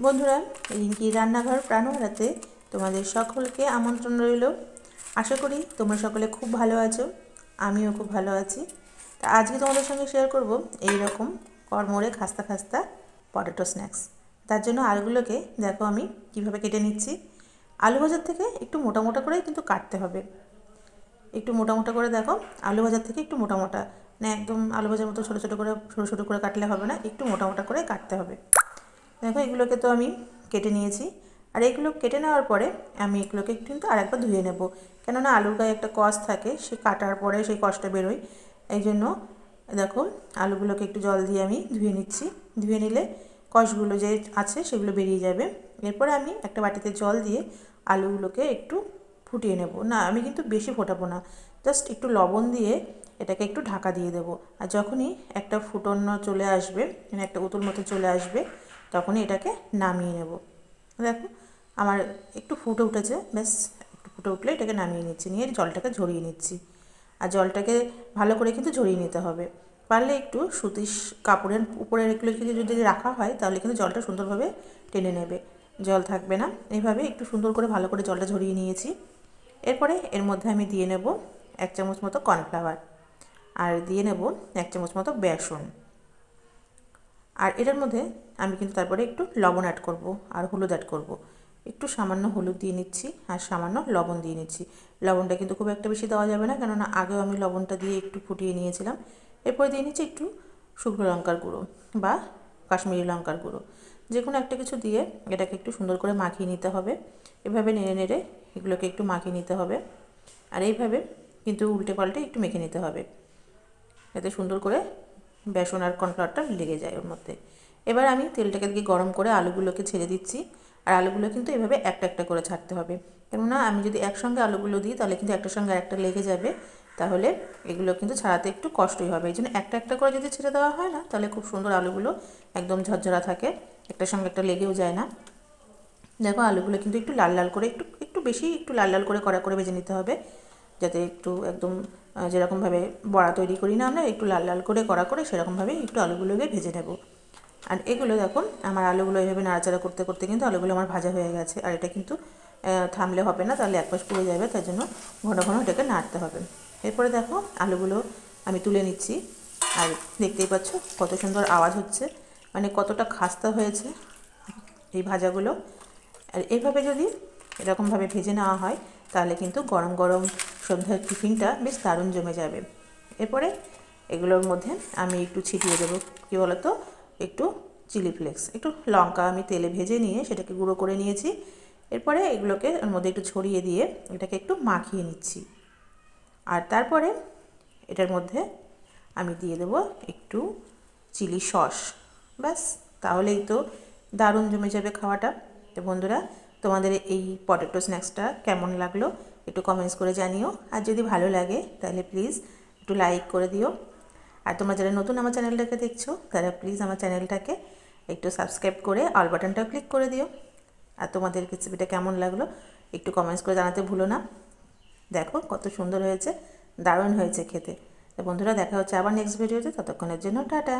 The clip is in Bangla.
বন্ধুরা, রিঙ্কি রান্নাঘর প্রাণহারাতে তোমাদের সকলকে আমন্ত্রণ রইল। আশা করি তোমরা সকলে খুব ভালো আছো, আমিও খুব ভালো আছি। তা আজকে তোমাদের সঙ্গে শেয়ার করব এই রকম কড়মড়ে খাস্তা খাস্তা পটেটো স্ন্যাক্স। তার জন্য আলুগুলোকে দেখো আমি কিভাবে কেটে নিচ্ছি। আলু ভাজার থেকে একটু মোটা মোটা করেই কিন্তু কাটতে হবে। একটু মোটা মোটা করে দেখো, আলু ভাজার থেকে একটু মোটা মোটা, না একদম আলু ভাজার মতো ছোটো ছোটো করে কাটলে হবে না, একটু মোটা মোটা করে কাটতে হবে। দেখো এগুলোকে তো আমি কেটে নিয়েছি। আর এগুলো কেটে নেওয়ার পরে আমি এগুলোকে কিন্তু আরেকবার ধুয়ে নেব, কেননা আলুর গায়ে একটা কষ থাকে, সে কাটার পরে সেই কষটা বেরোয়। এই জন্য দেখো আলুগুলোকে একটু জল দিয়ে আমি ধুয়ে নিচ্ছি। ধুয়ে নিলে কষগুলো যে আছে সেগুলো বেরিয়ে যাবে। এরপরে আমি একটা বাটিতে জল দিয়ে আলুগুলোকে একটু ফুটিয়ে নেব। না, আমি কিন্তু বেশি ফোটাবো না, জাস্ট একটু লবণ দিয়ে এটাকে একটু ঢাকা দিয়ে দেবো। আর যখনই একটা ফুটন চলে আসবে, মানে একটা উতল মতো চলে আসবে, তখনই এটাকে নামিয়ে নেব। দেখো আমার একটু ফুটে উঠেছে, ব্যাস একটু ফুটে উঠলে এটাকে নামিয়ে নিচ্ছি, নিয়ে জলটাকে ঝরিয়ে নিচ্ছি। আর জলটাকে ভালো করে কিন্তু ঝরিয়ে নিতে হবে। পারলে একটু সুতির কাপড়ের উপরে এগুলো যদি রাখা হয় তাহলে কিন্তু জলটা সুন্দরভাবে টেনে নেবে, জল থাকবে না। এইভাবে একটু সুন্দর করে ভালো করে জলটা ঝরিয়ে নিয়েছি। এরপরে এর মধ্যে আমি দিয়ে নেব 1 চামচ মতো কর্নফ্লাওয়ার, আর দিয়ে নেব 1 চামচ মতো বেসন। আর এটার মধ্যে আমি কিন্তু তারপরে একটু লবণ অ্যাড করব আর হলুদ অ্যাড করব। একটু সামান্য হলুদ দিয়ে নিচ্ছি আর সামান্য লবণ দিয়ে নিচ্ছি। লবণটা কিন্তু খুব একটা বেশি দেওয়া যাবে না, কেননা আগেও আমি লবণটা দিয়ে একটু ফুটিয়ে নিয়েছিলাম। এরপরে দিয়ে নিচ্ছি একটু শুকনো লঙ্কার গুঁড়ো বা কাশ্মীরি লঙ্কার গুঁড়ো, যে কোনো একটা কিছু দিয়ে এটাকে একটু সুন্দর করে মাখিয়ে নিতে হবে। এভাবে নেড়ে নেড়ে এগুলোকে একটু মাখিয়ে নিতে হবে। আর এইভাবে কিন্তু উল্টে পাল্টে একটু মেখে নিতে হবে, যাতে সুন্দর করে বেসন আর কর্নফ্লাওয়ারটা লেগে যায় ওর মধ্যে। এবার আমি তেলটাকে দিয়ে গরম করে আলুগুলোকে ছেড়ে দিচ্ছি। আর আলুগুলো কিন্তু এভাবে একটা একটা করে ছাড়তে হবে, কেননা আমি যদি একসঙ্গে আলুগুলো দিই তাহলে কিন্তু একটার সঙ্গে আরেকটা লেগে যাবে, তাহলে এগুলো কিন্তু ছাড়াতে একটু কষ্টই হবে। এই জন্য একটা একটা করে যদি ছেড়ে দেওয়া হয় না, তাহলে খুব সুন্দর আলুগুলো একদম ঝরঝরা থাকে, একটার সঙ্গে একটা লেগেও যায় না। দেখো আলুগুলো কিন্তু একটু লাল লাল করে, একটু একটু বেশি একটু লাল লাল করে কড়া করে ভেজে নিতে হবে, যাতে একটু একদম যেরকমভাবে বড়া তৈরি করি না আমরা, একটু লাল লাল করে কড়া করে সেরকমভাবে একটু আলুগুলোকে ভেজে নেব। আর এগুলো দেখুন আমার আলুগুলো এইভাবে নাড়াচাড়া করতে করতে কিন্তু আলুগুলো আমার ভাজা হয়ে গেছে। আর এটা কিন্তু থামলে হবে না, তাহলে এক পাশ পুড়ে যাবে, তার জন্য ঘন ঘন এটাকে নাড়তে হবে। এরপরে দেখো আলুগুলো আমি তুলে নিচ্ছি। আর দেখতেই পাচ্ছ কত সুন্দর আওয়াজ হচ্ছে, মানে কতটা খাস্তা হয়েছে এই ভাজাগুলো। আর এইভাবে যদি এরকমভাবে ভেজে নেওয়া হয় তাহলে কিন্তু গরম গরম সন্ধ্যার টিফিনটা বেশ দারুণ জমে যাবে। এরপরে এগুলোর মধ্যে আমি একটু ছিটিয়ে দেবো কী বলতো, একটু চিলি ফ্লেক্স, একটু লঙ্কা আমি তেলে ভেজে নিয়ে সেটাকে গুঁড়ো করে নিয়েছি। এরপরে এগুলোকে এর মধ্যে একটু ছড়িয়ে দিয়ে এটাকে একটু মাখিয়ে নিচ্ছি। আর তারপরে এটার মধ্যে আমি দিয়ে দেবো একটু চিলি সস, ব্যাস তাহলেই তো দারুণ জমে যাবে খাওয়াটা। তো বন্ধুরা, তোমাদের এই পটেটো স্ন্যাক্সটা কেমন লাগলো একটু কমেন্টস করে জানিও। আর যদি ভালো লাগে তাহলে প্লিজ একটু লাইক করে দিও। আর তোমরা যারা নতুন আমার চ্যানেলটাকে দেখছো তারা প্লিজ আমার চ্যানেলটাকে একটু সাবস্ক্রাইব করে অল বাটনটাও ক্লিক করে দিও। আর তোমাদের রেসিপিটা কেমন লাগলো একটু কমেন্টস করে জানাতে ভুলো না। দেখো কত সুন্দর হয়েছে, দারুণ হয়েছে খেতে। তো বন্ধুরা, দেখা হচ্ছে আবার নেক্সট ভিডিওতে, ততক্ষণের জন্য টাটা।